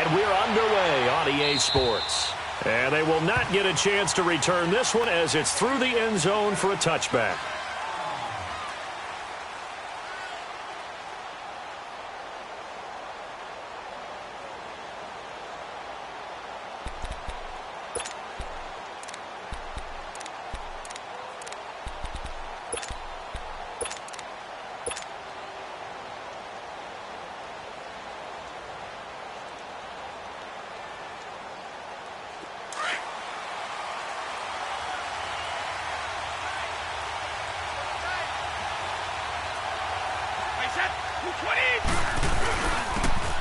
And we're underway on EA Sports. And they will not get a chance to return this one as it's through the end zone for a touchback.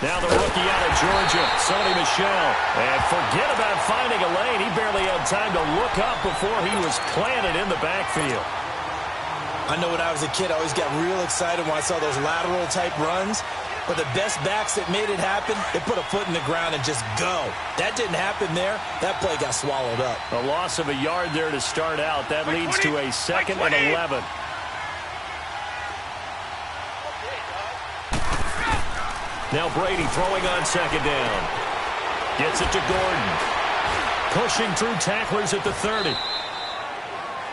Now the rookie out of Georgia, Sony Michel. And forget about finding a lane. He barely had time to look up before he was planted in the backfield. I know when I was a kid, I always got real excited when I saw those lateral-type runs. But the best backs that made it happen, they put a foot in the ground and just go. That didn't happen there. That play got swallowed up. A loss of a yard there to start out. That leads to a 2nd and 11. Now Brady throwing on 2nd down. Gets it to Gordon. Pushing through tacklers at the 30.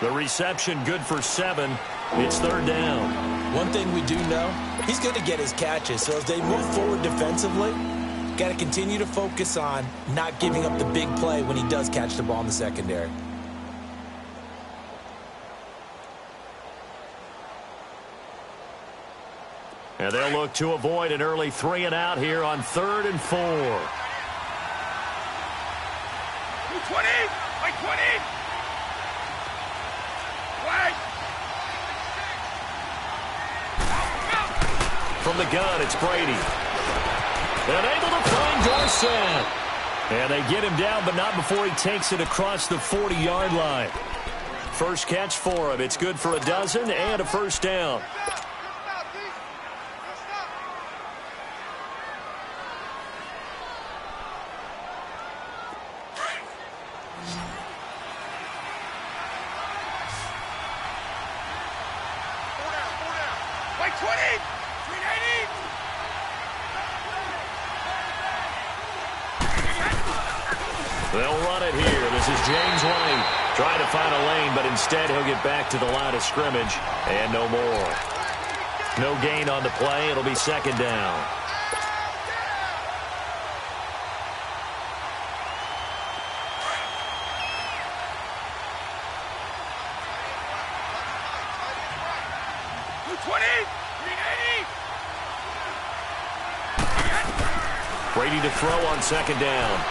The reception good for 7. It's 3rd down. One thing we do know, he's going to get his catches. So as they move forward defensively, got to continue to focus on not giving up the big play when he does catch the ball in the secondary. And they'll look to avoid an early 3 and out here on 3rd and 4. 20! Like 20! Flag! From the gun, it's Brady. And able to find Dorsett. And they get him down, but not before he takes it across the 40-yard line. First catch for him. It's good for a dozen and a 1st down. They'll run it here. This is James White trying to find a lane, but instead he'll get back to the line of scrimmage and no more. No gain on the play. It'll be 2nd down. Brady to throw on 2nd down.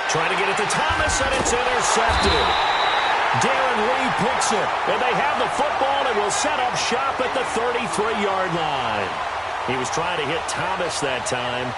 Trying to get it to Thomas, and it's intercepted. Darren Lee picks it, and they have the football and will set up shop at the 33-yard line. He was trying to hit Thomas that time.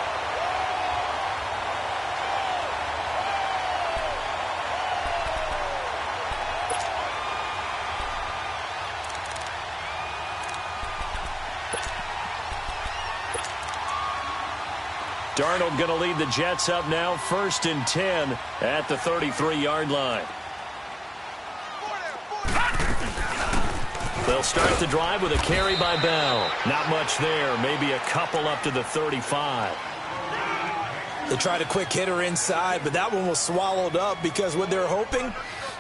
Darnold going to lead the Jets up now, 1st and 10 at the 33-yard line. They'll start the drive with a carry by Bell. Not much there, maybe a couple up to the 35. They tried a quick hitter inside, but that one was swallowed up because what they're hoping,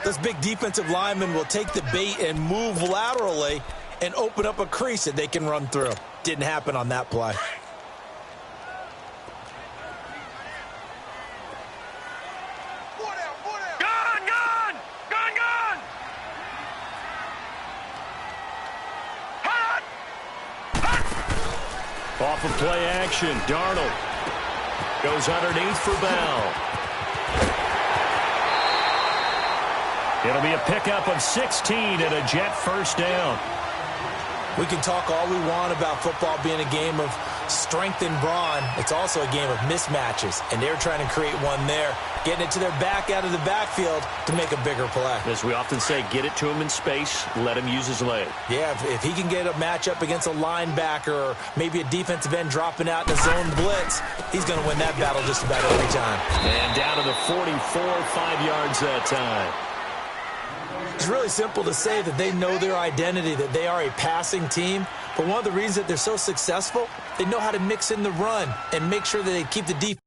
those big defensive linemen will take the bait and move laterally and open up a crease that they can run through. Didn't happen on that play. Off of play action, Darnold goes underneath for Bell. It'll be a pickup of 16 and a Jet 1st down. We can talk all we want about football being a game of strength and brawn. It's also a game of mismatches, and they're trying to create one there, getting it to their back out of the backfield to make a bigger play. As we often say, get it to him in space, let him use his leg. Yeah, if he can get a matchup against a linebacker or maybe a defensive end dropping out in a zone blitz, he's going to win that battle just about every time. And down to the 44, 5 yards that time. It's really simple to say that they know their identity, that they are a passing team, But one of the reasons that they're so successful, they know how to mix in the run and make sure that they keep the defense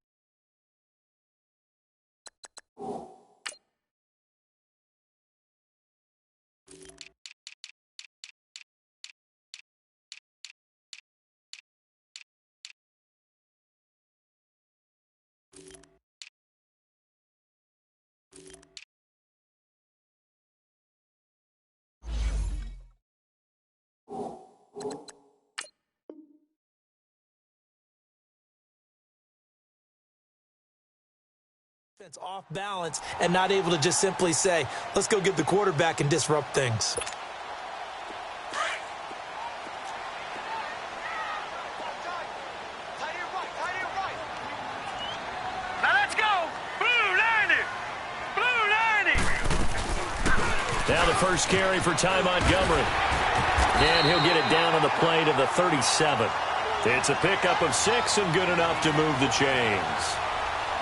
off balance and not able to just simply say, let's go get the quarterback and disrupt things. Now let's go! Blue 90! Blue 90! Now the first carry for Ty Montgomery. And he'll get it down on the play to the 37. It's a pickup of 6 and good enough to move the chains.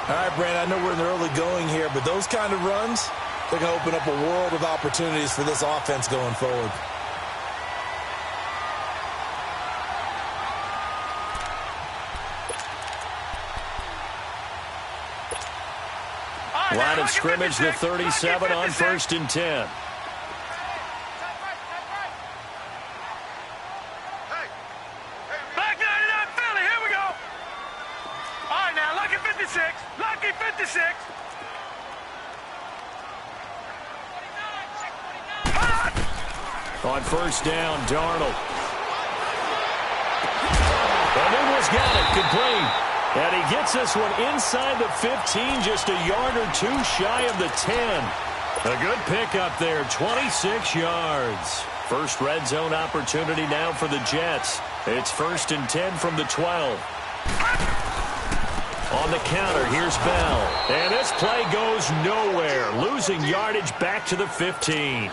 All right, Brandon, I know we're in the early going here, but those kind of runs, they're going to open up a world of opportunities for this offense going forward. Line of scrimmage, the 37 on 1st and 10. Black 99 Philly, here we go! All right, now, lucky 56. Lucky 56. On 1st down, Darnold. And Ingles got it, complete. And he gets this one inside the 15, just a yard or two shy of the 10. A good pickup there, 26 yards. First red zone opportunity now for the Jets. It's 1st and 10 from the 12. On the counter, here's Bell. And this play goes nowhere, losing yardage back to the 15.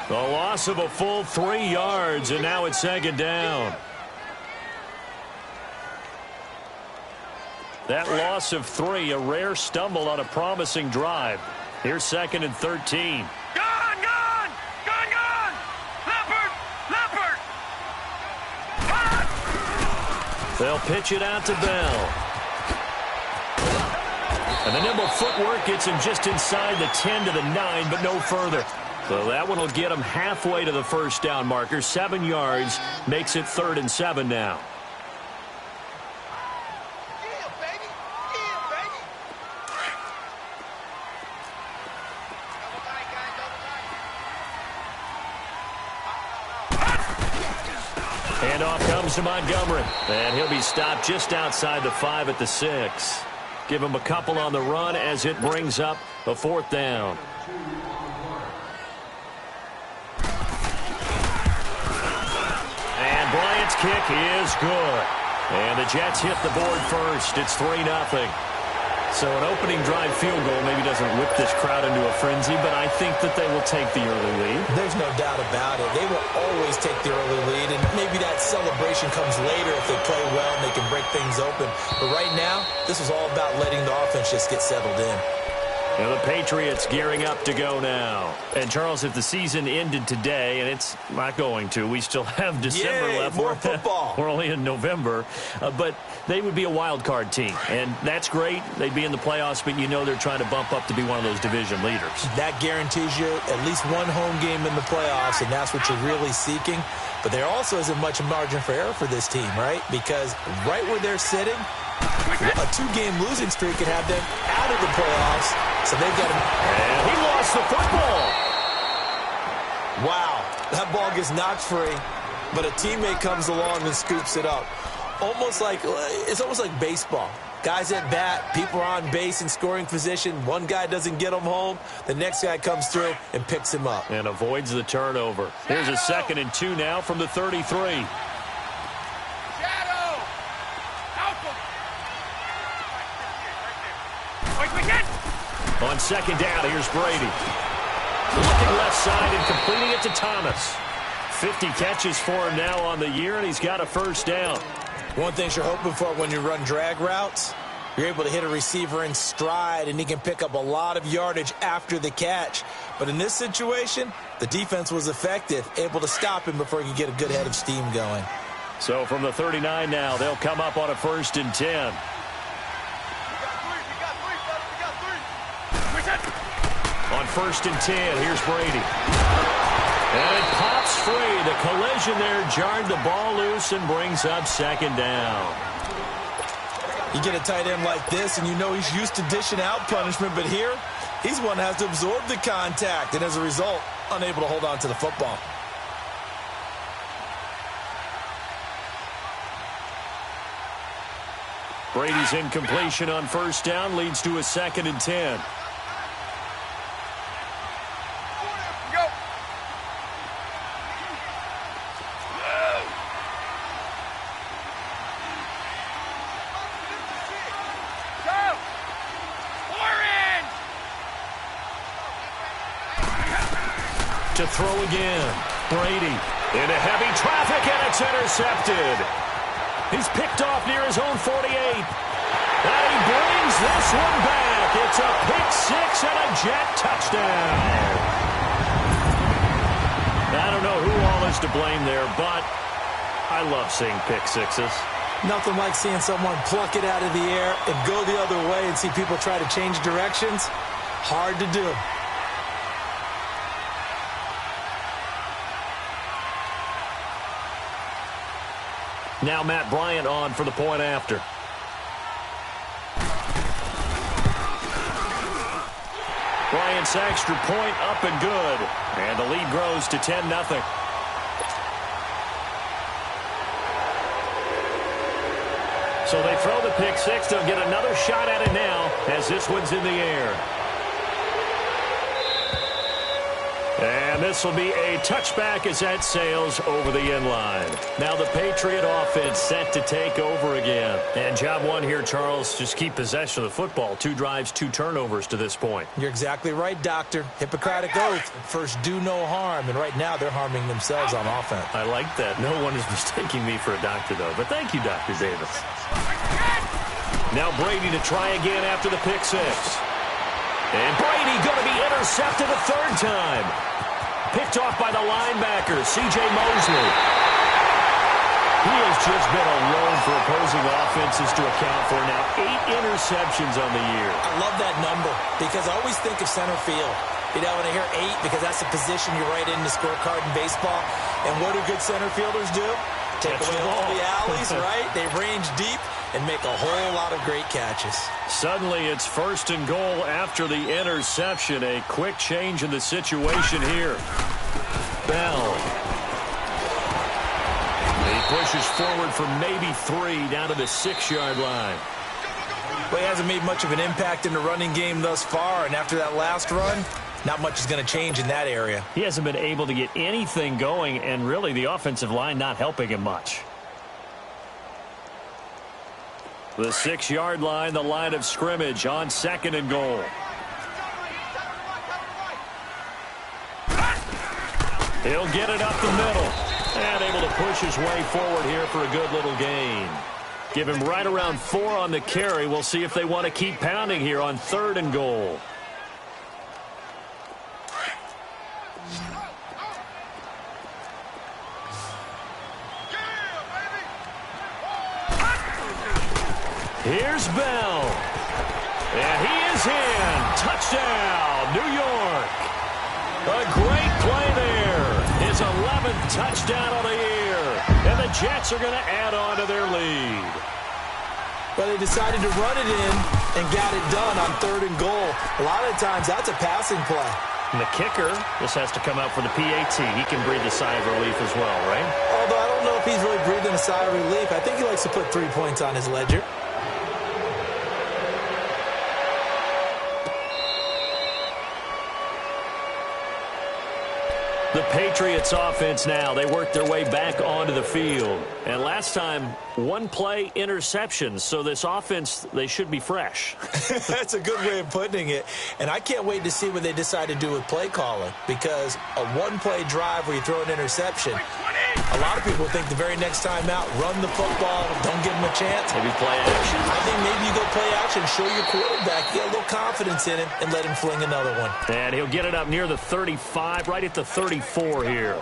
The loss of a full 3 yards, and now it's 2nd down. That loss of 3, a rare stumble on a promising drive. Here's 2nd and 13. Gone! Gone! Gone! Gone! Leopard! Leopard! They'll pitch it out to Bell. And the nimble footwork gets him just inside the 10 to the 9, but no further. So that one will get him halfway to the first down marker. 7 yards makes it 3rd and 7 now. Handoff comes to Montgomery. And he'll be stopped just outside the 5 at the 6. Give him a couple on the run as it brings up a 4th down. And Bryant's kick is good. And the Jets hit the board first. It's 3-0. So an opening drive field goal maybe doesn't whip this crowd into a frenzy, but I think that they will take the early lead. There's no doubt about it. They will always take the early lead, and maybe that celebration comes later if they play well and they can break things open. But right now, this is all about letting the offense just get settled in. Now the Patriots gearing up to go now. And, Charles, if the season ended today, and it's not going to, we still have December left. More football. We're only in November. But they would be a wild card team. And that's great. They'd be in the playoffs, but you know they're trying to bump up to be one of those division leaders. That guarantees you at least one home game in the playoffs, and that's what you're really seeking. But there also isn't much margin for error for this team, right? Because right where they're sitting, a 2-game losing streak could have them out of the playoffs. So they've got him. And he lost the football. Wow. That ball gets knocked free, but a teammate comes along and scoops it up. It's almost like baseball. Guys at bat, people are on base in scoring position. One guy doesn't get him home. The next guy comes through and picks him up. And avoids the turnover. Here's a 2nd and 2 now from the 33. On 2nd down, here's Brady. Looking left side and completing it to Thomas. 50 catches for him now on the year, and he's got a 1st down. One thing you're hoping for when you run drag routes, you're able to hit a receiver in stride, and he can pick up a lot of yardage after the catch. But in this situation, the defense was effective, able to stop him before he could get a good head of steam going. So from the 39 now, they'll come up on a 1st and 10. On 1st and 10, here's Brady. And it pops free. The collision there jarred the ball loose and brings up 2nd down. You get a tight end like this, and you know he's used to dishing out punishment, but here, he's one that has to absorb the contact, and as a result, unable to hold on to the football. Brady's incompletion on 1st down leads to a 2nd and 10. To throw again. Brady into heavy traffic, and it's intercepted. He's picked off near his own 48. And he brings this one back. It's a pick 6 and a Jet touchdown. I don't know who all is to blame there, but I love seeing pick 6s. Nothing like seeing someone pluck it out of the air and go the other way and see people try to change directions. Hard to do. Now Matt Bryant on for the point after. Bryant's extra point up and good. And the lead grows to 10-0. So they throw the pick 6. They'll get another shot at it now as this one's in the air. And this will be a touchback as that sails over the end line. Now the Patriot offense set to take over again. And job one here, Charles, just keep possession of the football. 2 drives, 2 turnovers to this point. You're exactly right, Doctor. Hippocratic oath. First, do no harm. And right now, they're harming themselves on offense. I like that. No one is mistaking me for a doctor, though. But thank you, Dr. Davis. Now Brady to try again after the pick 6. And Brady going to be intercepted a 3rd time. Picked off by the linebacker, C.J. Mosley. He has just been a load for opposing offenses to account for. Now 8 interceptions on the year. I love that number because I always think of center field. You know, when I hear 8, because that's the position you write in the scorecard in baseball. And what do good center fielders do? Take away all the alleys, right? They range deep and make a whole lot of great catches. Suddenly it's 1st and goal after the interception. A quick change in the situation here. Bell. He pushes forward for maybe 3 down to the 6-yard line. Well, he hasn't made much of an impact in the running game thus far, and after that last run, not much is going to change in that area. He hasn't been able to get anything going, and really the offensive line not helping him much. The 6-yard line, the line of scrimmage on 2nd and goal. He'll get it up the middle. And able to push his way forward here for a good little gain. Give him right around 4 on the carry. We'll see if they want to keep pounding here on 3rd and goal. Here's Bell. And he is in. Touchdown, New York. A great play there. His 11th touchdown of the year. And the Jets are going to add on to their lead. Well, they decided to run it in and got it done on 3rd and goal. A lot of times, that's a passing play. And the kicker, this has to come out for the PAT. He can breathe a sigh of relief as well, right? Although I don't know if he's really breathing a sigh of relief. I think he likes to put 3 points on his ledger. The Patriots offense now, they work their way back onto the field. And last time, 1 play interceptions. So this offense, they should be fresh. That's a good way of putting it. And I can't wait to see what they decide to do with play calling. Because a 1-play drive where you throw an interception, a lot of people think the very next time out, run the football, don't give them a chance. Maybe play action. I think maybe you go play action, show your quarterback, get a little confidence in him, and let him fling another one. And he'll get it up near the 35, right at the 34 here.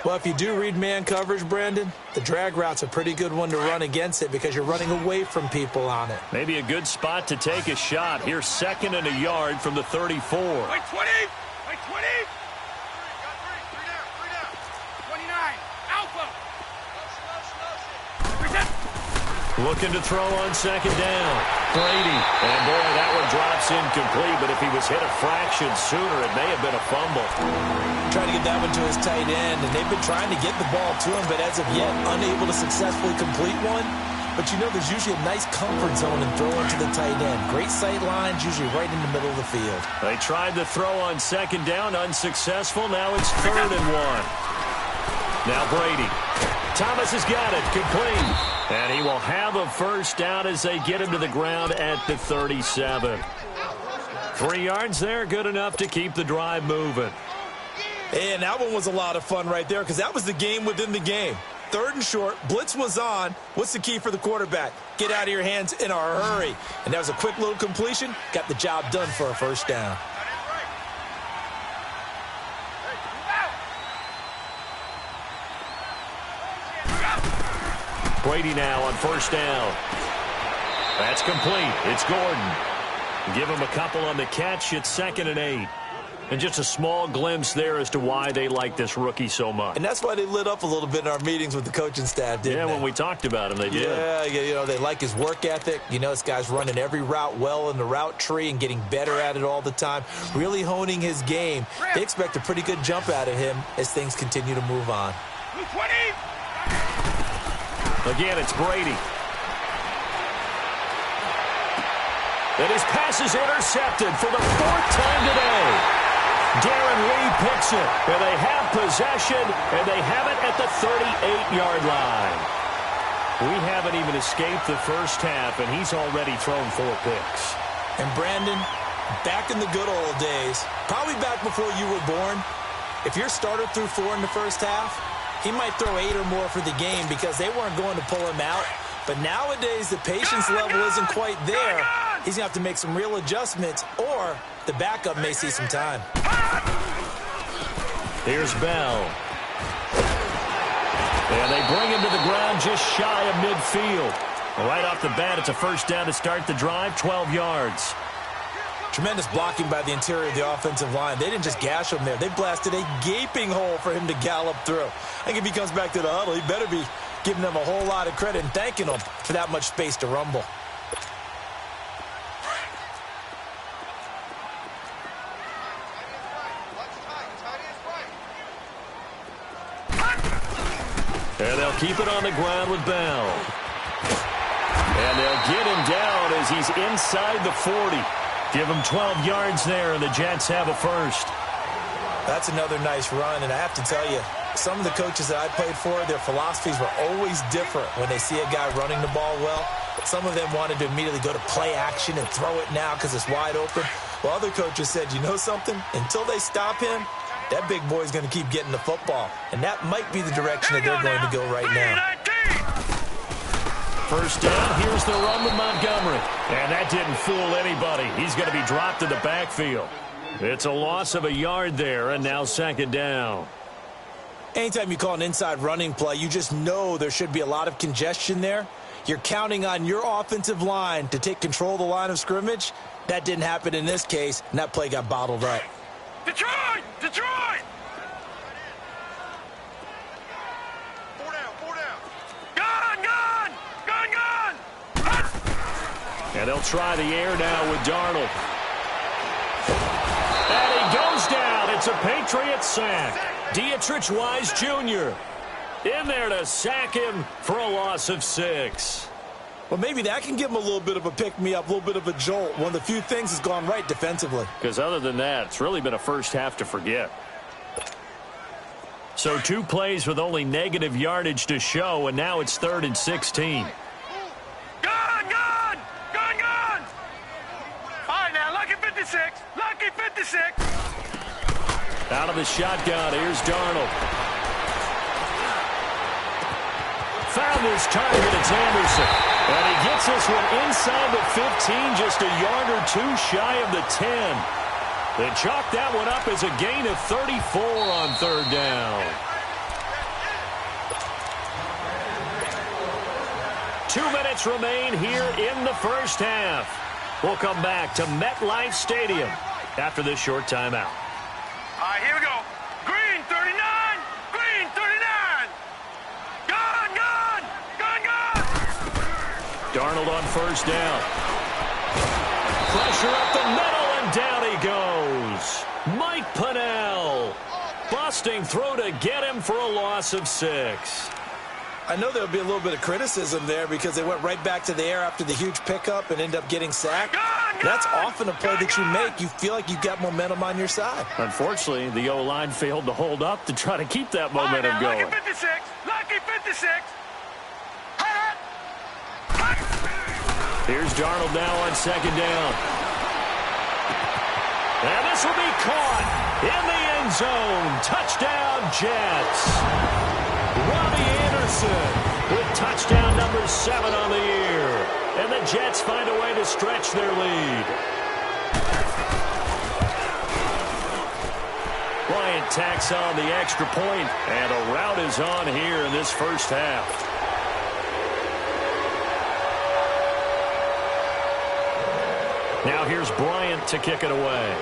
Well, if you do read man coverage, Brandon, the drag route's a pretty good one to run against it because you're running away from people on it. Maybe a good spot to take a shot. Here's 2nd and a yard from the 34. Wait, 20! Wait, 20! Three down. 29. Alpha! Reset! Looking to throw on 2nd down. Brady. And boy, that one drops incomplete, but if he was hit a fraction sooner, it may have been a fumble. Trying to get that one to his tight end, and they've been trying to get the ball to him, but as of yet, unable to successfully complete one. But you know, there's usually a nice comfort zone in throwing to the tight end. Great sight lines, usually right in the middle of the field. They tried to throw on 2nd down, unsuccessful. Now it's 3rd and 1. Now Brady. Thomas has got it, complete. And he will have a first down as they get him to the ground at the 37. 3 yards there, good enough to keep the drive moving. And that one was a lot of fun right there because that was the game within the game. 3rd and short, blitz was on. What's the key for the quarterback? Get out of your hands in a hurry. And that was a quick little completion. Got the job done for a first down. Brady now on 1st down. That's complete. It's Gordon. Give him a couple on the catch. It's 2nd and 8. And just a small glimpse there as to why they like this rookie so much. And that's why they lit up a little bit in our meetings with the coaching staff, didn't they? Yeah, when we talked about him, they did. Yeah, you know, they like his work ethic. You know, this guy's running every route well in the route tree and getting better at it all the time, really honing his game. They expect a pretty good jump out of him as things continue to move on. 20! Again, it's Brady. And his pass is intercepted for the 4th time today. Darren Lee picks it, and they have possession, and they have it at the 38-yard line. We haven't even escaped the first half, and he's already thrown 4 picks. And Brandon, back in the good old days, probably back before you were born, if your starter threw 4 in the first half, he might throw 8 or more for the game because they weren't going to pull him out. But nowadays, the patience level isn't quite there. He's going to have to make some real adjustments, or the backup may see some time. Here's Bell. And they bring him to the ground just shy of midfield. Right off the bat, it's a first down to start the drive, 12 yards. Tremendous blocking by the interior of the offensive line. They didn't just gash him there. They blasted a gaping hole for him to gallop through. I think if he comes back to the huddle, he better be giving them a whole lot of credit and thanking them for that much space to rumble. And they'll keep it on the ground with Bell. And they'll get him down as he's inside the 40. Give him 12 yards there, and the Jets have a first. That's another nice run, and I have to tell you, some of the coaches that I played for, their philosophies were always different when they see a guy running the ball well. Some of them wanted to immediately go to play action and throw it now because it's wide open. While other coaches said, you know something? Until they stop him, that big boy's going to keep getting the football. And that might be the direction that they're going to go right now. First down, here's the run with Montgomery. And that didn't fool anybody. He's going to be dropped in the backfield. It's a loss of a yard there, and now 2nd down. Anytime you call an inside running play, you just know there should be a lot of congestion there. You're counting on your offensive line to take control of the line of scrimmage. That didn't happen in this case, and that play got bottled up. Detroit! Detroit! 4 down. Gone! And they'll try the air now with Darnold. And he goes down. It's a Patriot sack. Dietrich Wise Jr. in there to sack him for a loss of 6. Well, maybe that can give him a little bit of a pick-me-up, a little bit of a jolt. One of the few things has gone right defensively. Because other than that, it's really been a first half to forget. So 2 plays with only negative yardage to show, and now it's 3rd and 16. Gone! All right, now, lucky 56. Lucky 56. Out of the shotgun, here's Darnold. Found his target, it's Anderson. And he gets this one inside the 15, just a yard or 2 shy of the 10. They chalk that one up as a gain of 34 on 3rd down. minutes remain here in the first half. We'll come back to MetLife Stadium after this short timeout. All right, here we go. Green 39. Green 39. Gone, gone. Gone, gone. Darnold on first down. Pressure up the middle, and down he goes. Mike Pennell busting through to get him for a loss of 6. I know there'll be a little bit of criticism there because they went right back to the air after the huge pickup and end up getting sacked. That's often a play that you make. You feel like you've got momentum on your side. Unfortunately, the O-line failed to hold up to try to keep that momentum going. Lucky 56. Lucky 56. Here's Darnold now on second down. And this will be caught in the end zone. Touchdown, Jets. Robbie Anderson with touchdown number 7 on the year. And the Jets find a way to stretch their lead. Bryant tacks on the extra point, and a rout is on here in this first half. Now here's Bryant to kick it away.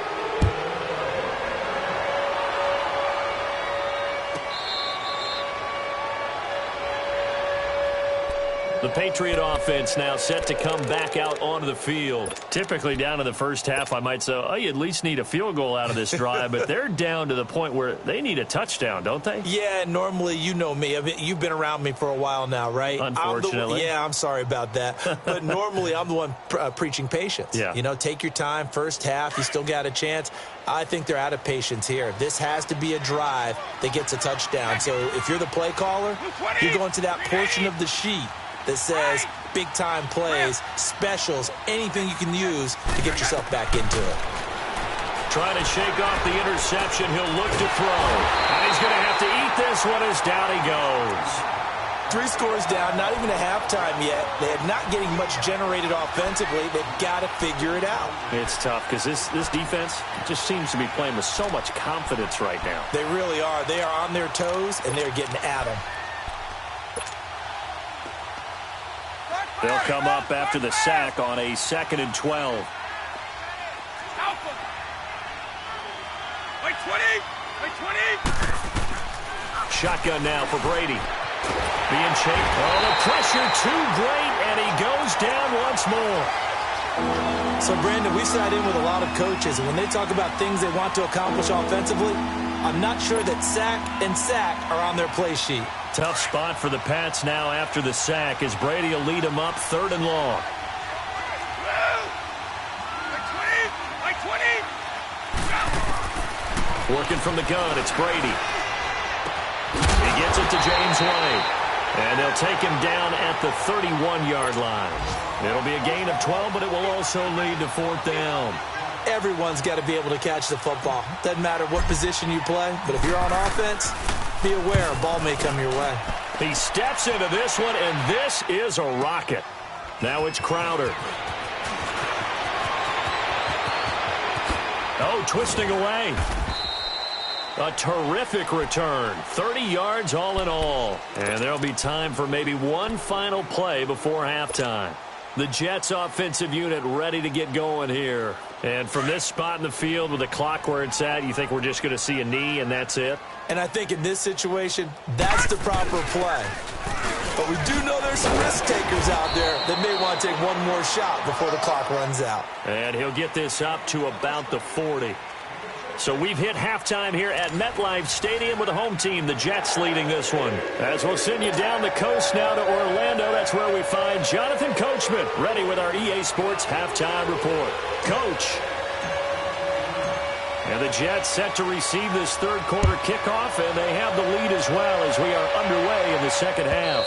The Patriot offense now set to come back out onto the field. Typically down in the first half, I might say, oh, you at least need a field goal out of this drive, but they're down to the point where they need a touchdown, don't they? Yeah, normally, you know me. I mean, you've been around me for a while now, right? Unfortunately. I'm sorry about that. But normally, I'm the one preaching patience. Yeah. You know, take your time. First half, you still got a chance. I think they're out of patience here. This has to be a drive that gets a touchdown. So if you're the play caller, you're going to that portion of the sheet that says big-time plays, specials, anything you can use to get yourself back into it. Trying to shake off the interception. He'll look to throw. And he's going to have to eat this one as down he goes. 3 scores down, not even a halftime yet. They are not getting much generated offensively. They've got to figure it out. It's tough because this defense just seems to be playing with so much confidence right now. They really are. They are on their toes, and they're getting at them. They'll come up after the sack on a 2nd and 12. Wait, 20. Wait, 20. Shotgun now for Brady. Being chased. Oh, the pressure too great, and he goes down once more. So, Brandon, we sat in with a lot of coaches, and when they talk about things they want to accomplish offensively, I'm not sure that sack and sack are on their play sheet. Tough spot for the Pats now after the sack as Brady will lead them up 3rd and long. Wait, 20. Working from the gun, it's Brady. He gets it to James White. And they'll take him down at the 31-yard line. It'll be a gain of 12, but it will also lead to 4th down. Everyone's got to be able to catch the football. Doesn't matter what position you play, but if you're on offense, be aware a ball may come your way. He steps into this one, and this is a rocket. Now it's Crowder. Oh, twisting away. A terrific return. 30 yards all in all. And there'll be time for maybe one final play before halftime. The Jets offensive unit ready to get going here. And from this spot in the field with the clock where it's at, you think we're just going to see a knee and that's it? And I think in this situation, that's the proper play. But we do know there's some risk takers out there that may want to take one more shot before the clock runs out. And he'll get this up to about the 40. So we've hit halftime here at MetLife Stadium with the home team, the Jets, leading this one. As we'll send you down the coast now to Orlando, that's where we find Jonathan Coachman, ready with our EA Sports halftime report. Coach. And the Jets set to receive this third quarter kickoff, and they have the lead as well as we are underway in the second half.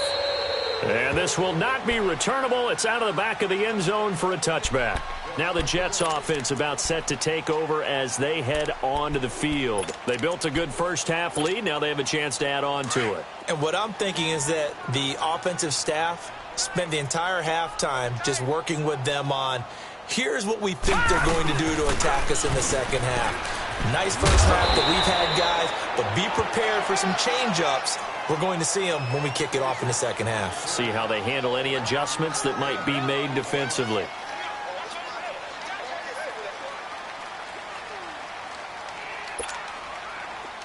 And this will not be returnable. It's out of the back of the end zone for a touchback. Now the Jets offense about set to take over as they head onto the field. They built a good first half lead. Now they have a chance to add on to it. And what I'm thinking is that the offensive staff spent the entire halftime just working with them on, Here's what we think they're going to do to attack us in the second half. Nice first half that we've had, guys, but be prepared for some change-ups. We're going to see them when we kick it off in the second half. See how they handle any adjustments that might be made defensively.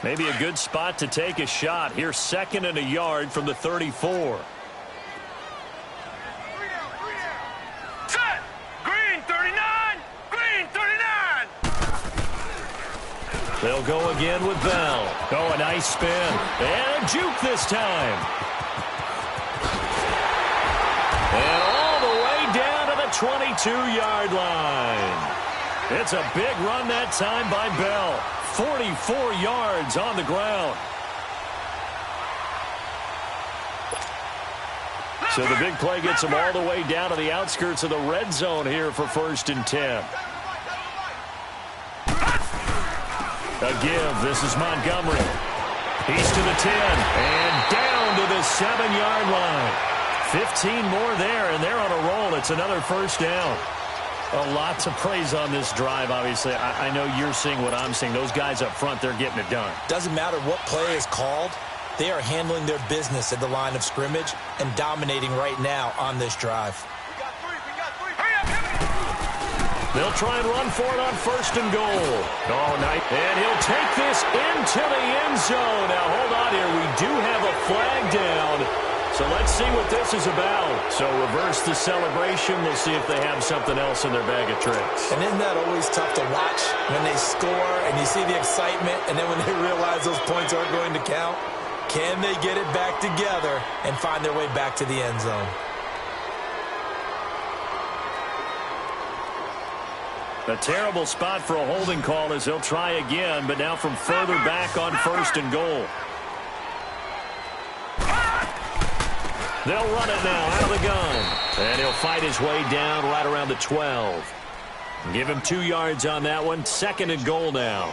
Maybe a good spot to take a shot. Here's 2nd and a yard from the 34. Set! Green 39! Green 39! They'll go again with Bell. Oh, a nice spin. And a juke this time. And all the way down to the 22-yard line. It's a big run that time by Bell. 44 yards on the ground. So the big play gets him all the way down to the outskirts of the red zone here for 1st and 10. A give. This is Montgomery. He's to the 10 and down to the 7-yard line. 15 more there, and they're on a roll. It's another 1st down. A lot to praise on this drive, obviously. I know you're seeing what I'm seeing. Those guys up front, they're getting it done. Doesn't matter what play is called. They are handling their business at the line of scrimmage and dominating right now on this drive. We got three. Hurry up, hit me! They'll try and run for it on 1st and goal. Oh, nice. And he'll take this into the end zone. Now, hold on here. We do have a flag down. So let's see what this is about. So reverse the celebration. We'll see if they have something else in their bag of tricks. And isn't that always tough to watch when they score and you see the excitement and then when they realize those points aren't going to count? Can they get it back together and find their way back to the end zone? A terrible spot for a holding call as they'll try again, but now from further back on 1st and goal. They'll run it now out of the gun. And he'll fight his way down right around the 12. Give him 2 yards on that one. 2nd and goal now.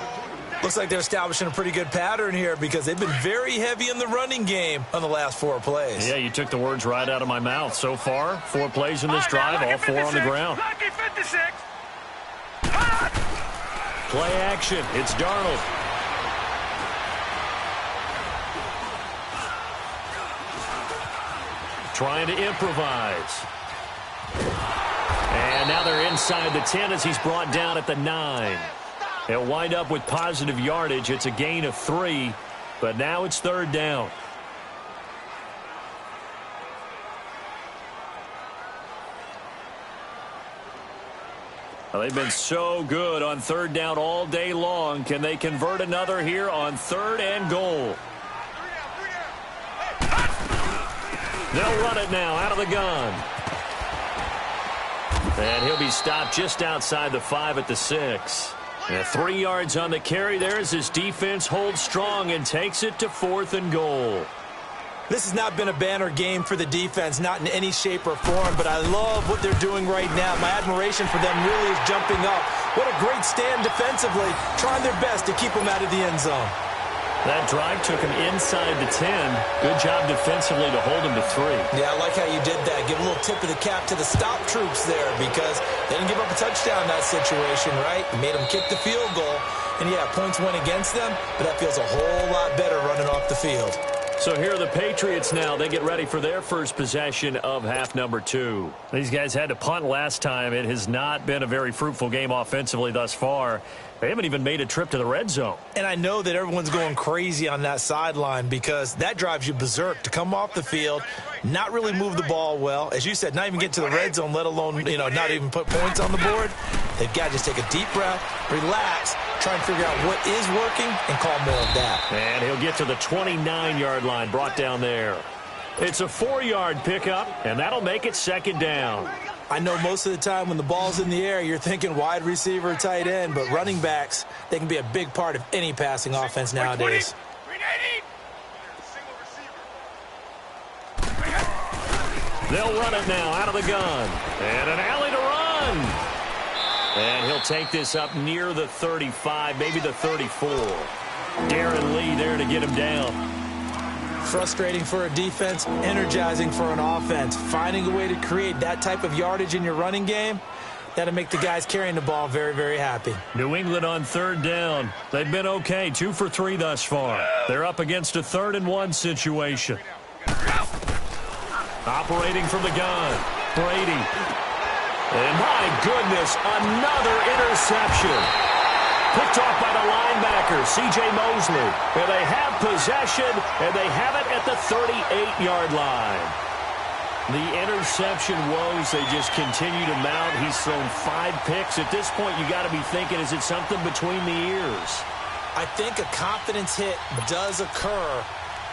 Looks like they're establishing a pretty good pattern here because they've been very heavy in the running game on the last 4 plays. Yeah, you took the words right out of my mouth. So far, 4 plays in this drive, all 4 on the ground. Lucky 56. Play action. It's Darnold. Trying to improvise. And now they're inside the 10 as he's brought down at the 9. They'll wind up with positive yardage. It's a gain of 3, but now it's 3rd down. Well, they've been so good on 3rd down all day long. Can they convert another here on 3rd and goal? They'll run it now out of the gun. And he'll be stopped just outside the 5 at the 6. And 3 yards on the carry there as his defense holds strong and takes it to 4th and goal. This has not been a banner game for the defense, not in any shape or form, but I love what they're doing right now. My admiration for them really is jumping up. What a great stand defensively, trying their best to keep them out of the end zone. That drive took him inside the 10. Good job defensively to hold him to 3. Yeah, I like how you did that. Give a little tip of the cap to the stop troops there because they didn't give up a touchdown in that situation, right? You made them kick the field goal. And, yeah, points went against them, but that feels a whole lot better running off the field. So here are the Patriots now. They get ready for their first possession of half number 2. These guys had to punt last time. It has not been a very fruitful game offensively thus far. They haven't even made a trip to the red zone. And I know that everyone's going crazy on that sideline because that drives you berserk to come off the field, not really move the ball well. As you said, not even get to the red zone, let alone, not even put points on the board. They've got to just take a deep breath, relax, try and figure out what is working and call more of that. And he'll get to the 29-yard line, brought down there. It's a 4-yard pickup, and that'll make it 2nd down. I know most of the time when the ball's in the air, you're thinking wide receiver, tight end, but running backs, they can be a big part of any passing offense nowadays. They'll run it now out of the gun. And an alley to run. And he'll take this up near the 35, maybe the 34. Darren Lee there to get him down. Frustrating for a defense, energizing for an offense. Finding a way to create that type of yardage in your running game, That'll make the guys carrying the ball very, very happy. New England on third down. They've been okay, 2 for 3 thus far. They're up against a 3rd-and-1 situation. Operating from the gun, Brady. And my goodness, another interception. Picked off by the linebacker, C.J. Mosley. And they have possession, and they have it at the 38-yard line. The interception woes, they just continue to mount. He's thrown 5 picks. At this point, you got to be thinking, is it something between the ears? I think a confidence hit does occur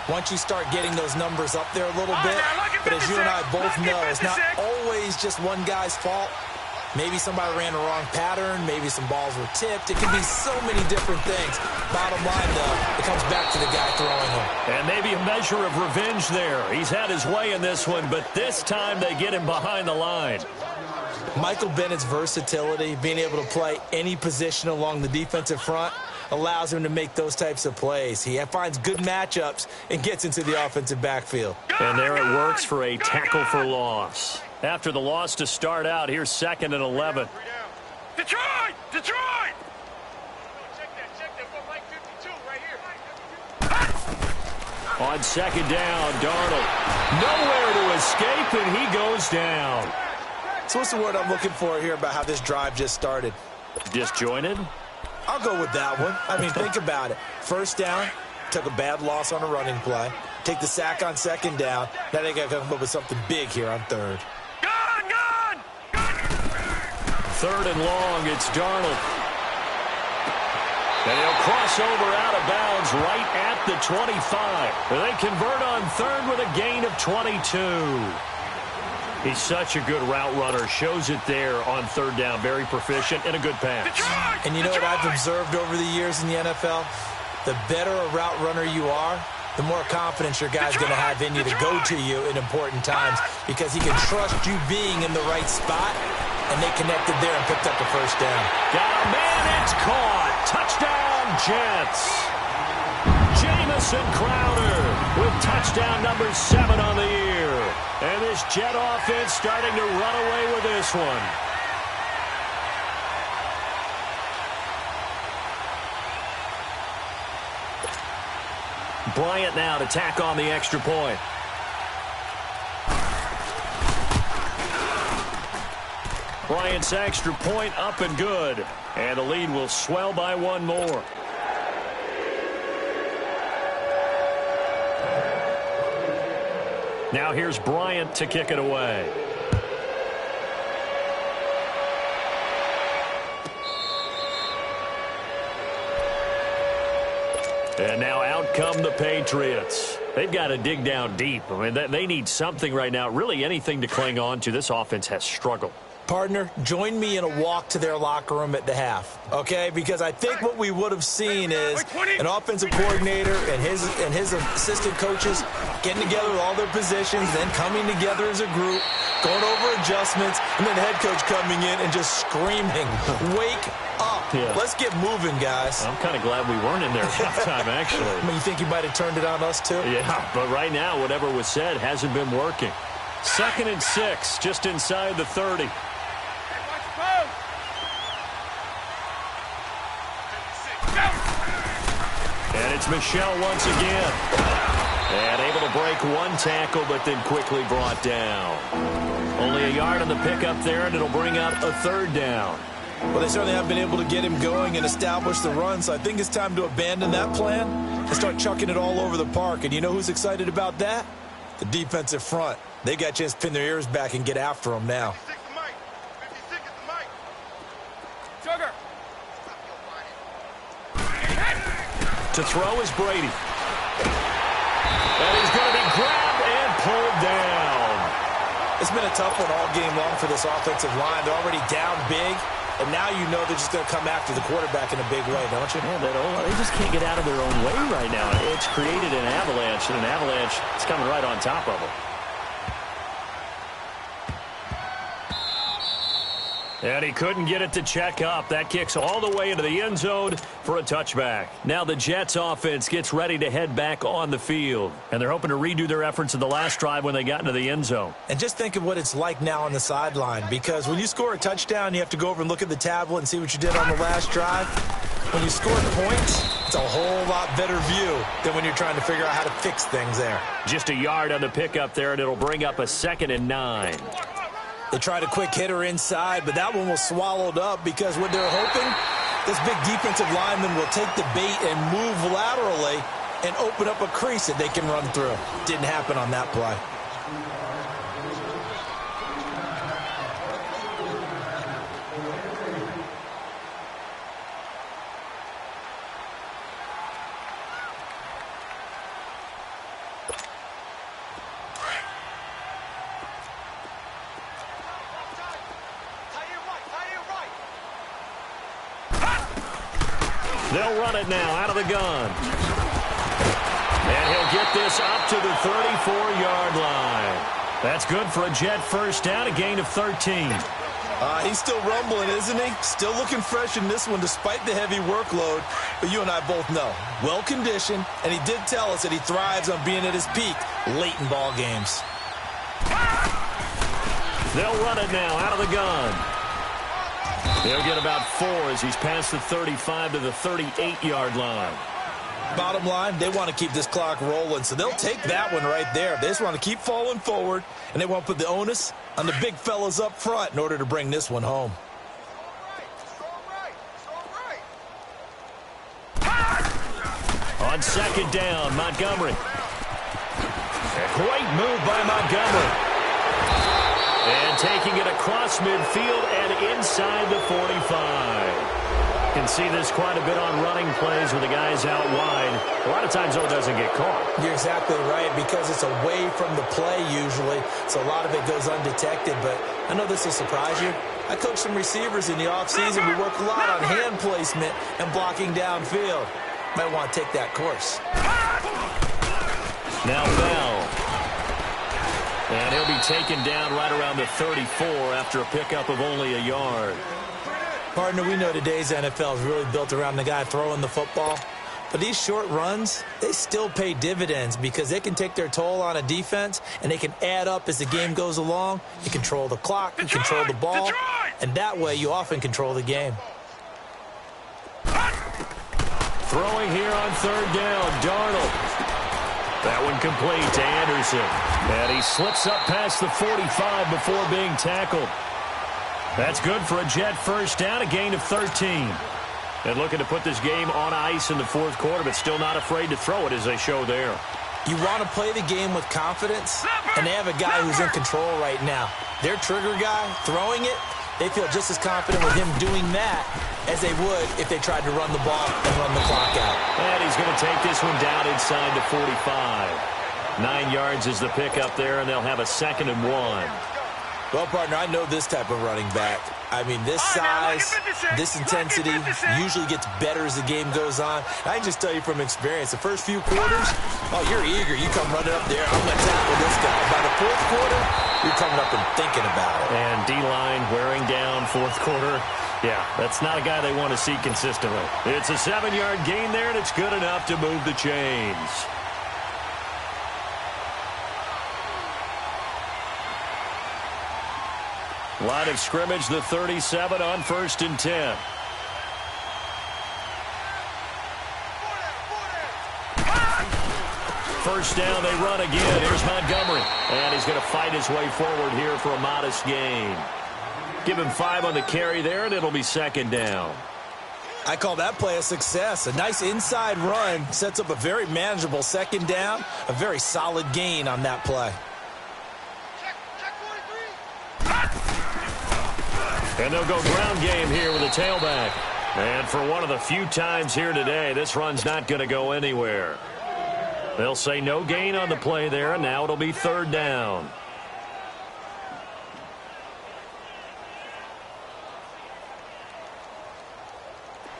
once you start getting those numbers up there a little bit. But as you and I both know, it's not always just one guy's fault. Maybe somebody ran the wrong pattern. Maybe some balls were tipped. It can be so many different things. Bottom line, though, it comes back to the guy throwing them. And maybe a measure of revenge there. He's had his way in this one, but this time they get him behind the line. Michael Bennett's versatility, being able to play any position along the defensive front, allows him to make those types of plays. He finds good matchups and gets into the offensive backfield. And there it works for a tackle for loss. After the loss to start out, here's 2nd and 11. Detroit! Detroit! On 2nd down, Darnold. Nowhere to escape, and he goes down. So what's the word I'm looking for here about how this drive just started? Disjointed? I'll go with that one. I mean, think about it. First down, took a bad loss on a running play. Take the sack on 2nd down. Now they got to come up with something big here on 3rd. Gun! 3rd and long, it's Darnold. And he'll cross over out of bounds right at the 25. They convert on 3rd with a gain of 22. He's such a good route runner. Shows it there on 3rd down. Very proficient and a good pass. And you know what I've observed over the years in the NFL? The better a route runner you are, the more confidence your guy's going to have in you to go to you in important times because he can trust you being in the right spot, and they connected there and picked up the 1st down. Got a man, it's caught. Touchdown, Jets. Jamison Crowder with touchdown number 7 on the year. And this Jet offense starting to run away with this one. Bryant now to tack on the extra point. Bryant's extra point up and good. And the lead will swell by 1 more. Now here's Bryant to kick it away. And now out come the Patriots. They've got to dig down deep. I mean, they need something right now, really anything to cling on to. This offense has struggled. Partner, join me in a walk to their locker room at the half, okay? Because I think what we would have seen is an offensive coordinator and his assistant coaches getting together with all their positions, then coming together as a group, going over adjustments, and then the head coach coming in and just screaming, wake up. Yeah. Let's get moving, guys. I'm kind of glad we weren't in there at halftime, actually. I mean, you think you might have turned it on us, too? Yeah, but right now, whatever was said hasn't been working. 2nd and 6, just inside the 30. And it's Michel once again. And able to break 1 tackle, but then quickly brought down. Only a yard on the pickup there, and it'll bring up a 3rd down. Well, they certainly haven't been able to get him going and establish the run, so I think it's time to abandon that plan and start chucking it all over the park. And you know who's excited about that? The defensive front. They got a chance to pin their ears back and get after him now. To throw is Brady. And he's going to be grabbed and pulled down. It's been a tough one all game long for this offensive line. They're already down big, and now you know they're just going to come after the quarterback in a big way, don't you? Yeah, they just can't get out of their own way right now. It's created an avalanche, and an avalanche is coming right on top of them. And he couldn't get it to check up. That kicks all the way into the end zone for a touchback. Now the Jets offense gets ready to head back on the field. And they're hoping to redo their efforts in the last drive when they got into the end zone. And just think of what it's like now on the sideline, because when you score a touchdown, you have to go over and look at the tablet and see what you did on the last drive. When you score points, it's a whole lot better view than when you're trying to figure out how to fix things there. Just a yard on the pickup there, and it'll bring up a 2nd and 9. They tried a quick hitter inside, but that one was swallowed up because what they're hoping, this big defensive lineman will take the bait and move laterally and open up a crease that they can run through. Didn't happen on that play. They'll run it now out of the gun. And he'll get this up to the 34-yard line. That's good for a Jet first down, a gain of 13. He's still rumbling, isn't he? Still looking fresh in this one despite the heavy workload. But you and I both know, well-conditioned, and he did tell us that he thrives on being at his peak late in ball games. They'll run it now out of the gun. They'll get about 4 as he's past the 35 to the 38-yard line. Bottom line, they want to keep this clock rolling, so they'll take that one right there. They just want to keep falling forward, and they want to put the onus on the big fellas up front in order to bring this one home. On 2nd down, Montgomery. A great move by Montgomery. And taking it across midfield and inside the 45. You can see this quite a bit on running plays with the guys out wide. A lot of times, though, it doesn't get caught. You're exactly right, because it's away from the play usually, so a lot of it goes undetected. But I know this will surprise you. I coach some receivers in the offseason. We work a lot on hand placement and blocking downfield. Might want to take that course. Now Bell. And he'll be taken down right around the 34 after a pickup of only a yard. Partner, we know today's NFL is really built around the guy throwing the football. But these short runs, they still pay dividends because they can take their toll on a defense and they can add up as the game goes along. You control the clock, you control the ball, and that way you often control the game. Throwing here on 3rd down, Darnold. That one complete to Anderson. And he slips up past the 45 before being tackled. That's good for a Jet first down, a gain of 13. And looking to put this game on ice in the 4th quarter, but still not afraid to throw it as they show there. You want to play the game with confidence, and they have a guy who's in control right now. Their trigger guy, throwing it, they feel just as confident with him doing that as they would if they tried to run the ball and run the clock out. And he's going to take this one down inside the 45. 9 yards is the pickup there, and they'll have a 2nd and 1. Well, partner, I know this type of running back. I mean, this size, this intensity usually gets better as the game goes on. I can just tell you from experience, the first few quarters, oh, you're eager. You come running up there, I'm going to tackle this guy. By the 4th quarter, you're coming up and thinking about it. And D-line wearing down 4th quarter. Yeah, that's not a guy they want to see consistently. It's a 7-yard gain there, and it's good enough to move the chains. Line of scrimmage, the 37 on 1st and 10. First down, they run again. Here's Montgomery. And he's going to fight his way forward here for a modest gain. Give him 5 on the carry there, and it'll be 2nd down. I call that play a success. A nice inside run sets up a very manageable 2nd down. A very solid gain on that play. And they'll go ground game here with a tailback. And for one of the few times here today, this run's not going to go anywhere. They'll say no gain on the play there, and now it'll be 3rd down.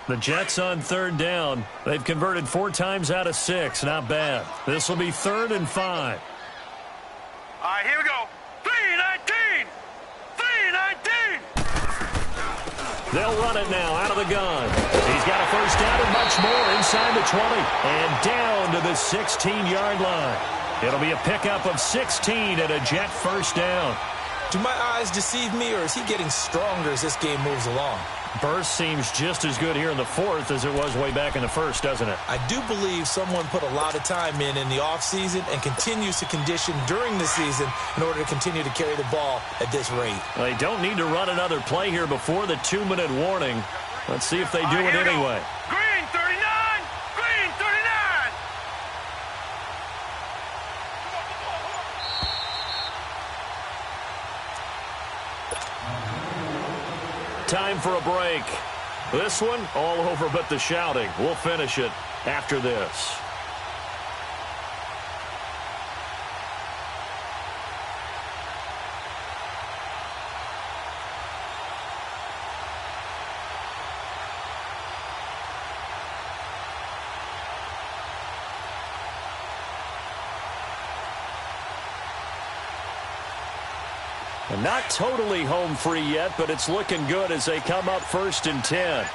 The Jets on 3rd down. They've converted 4 times out of 6. Not bad. This will be 3rd and 5. All right, here we go. 3-19. 3-19. They'll run it now out of the gun. He's got a first down and much more inside the 20 and down to the 16-yard line. It'll be a pickup of 16 and a Jet first down. Do my eyes deceive me, or is he getting stronger as this game moves along? Burst seems just as good here in the fourth as it was way back in the first, doesn't it? I do believe someone put a lot of time in the offseason and continues to condition during the season in order to continue to carry the ball at this rate. They don't need to run another play here before the 2-minute warning. Let's see if they do it anyway. Green 39! Green 39! Time for a break. This one, all over but the shouting. We'll finish it after this. And not totally home free yet, but it's looking good as they come up 1st and 10.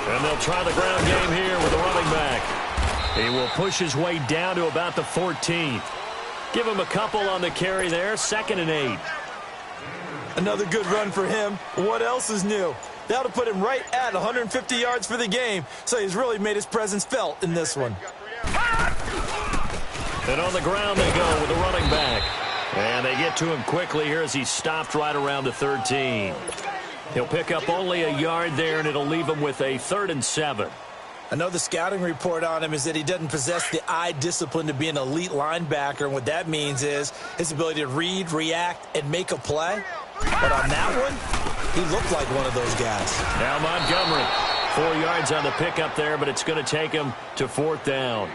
And they'll try the ground game here with a running back. He will push his way down to about the 14th. Give him a couple on the carry there, 2nd and 8. Another good run for him. What else is new? That'll put him right at 150 yards for the game, so he's really made his presence felt in this one. And on the ground they go with the running back. And they get to him quickly here as he's stopped right around the 13. He'll pick up only a yard there, and it'll leave him with a 3rd and 7. I know the scouting report on him is that he doesn't possess the eye discipline to be an elite linebacker, and what that means is his ability to read, react, and make a play. But on that one, he looked like one of those guys. Now Montgomery, 4 yards on the pickup there, but it's going to take him to 4th down.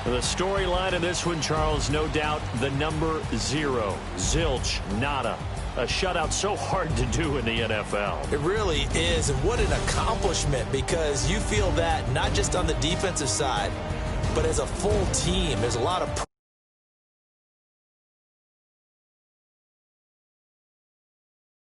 The storyline of this one, Charles, no doubt the number 0. Zilch, nada. A shutout so hard to do in the NFL. It really is, and what an accomplishment, because you feel that not just on the defensive side, but as a full team. There's a lot of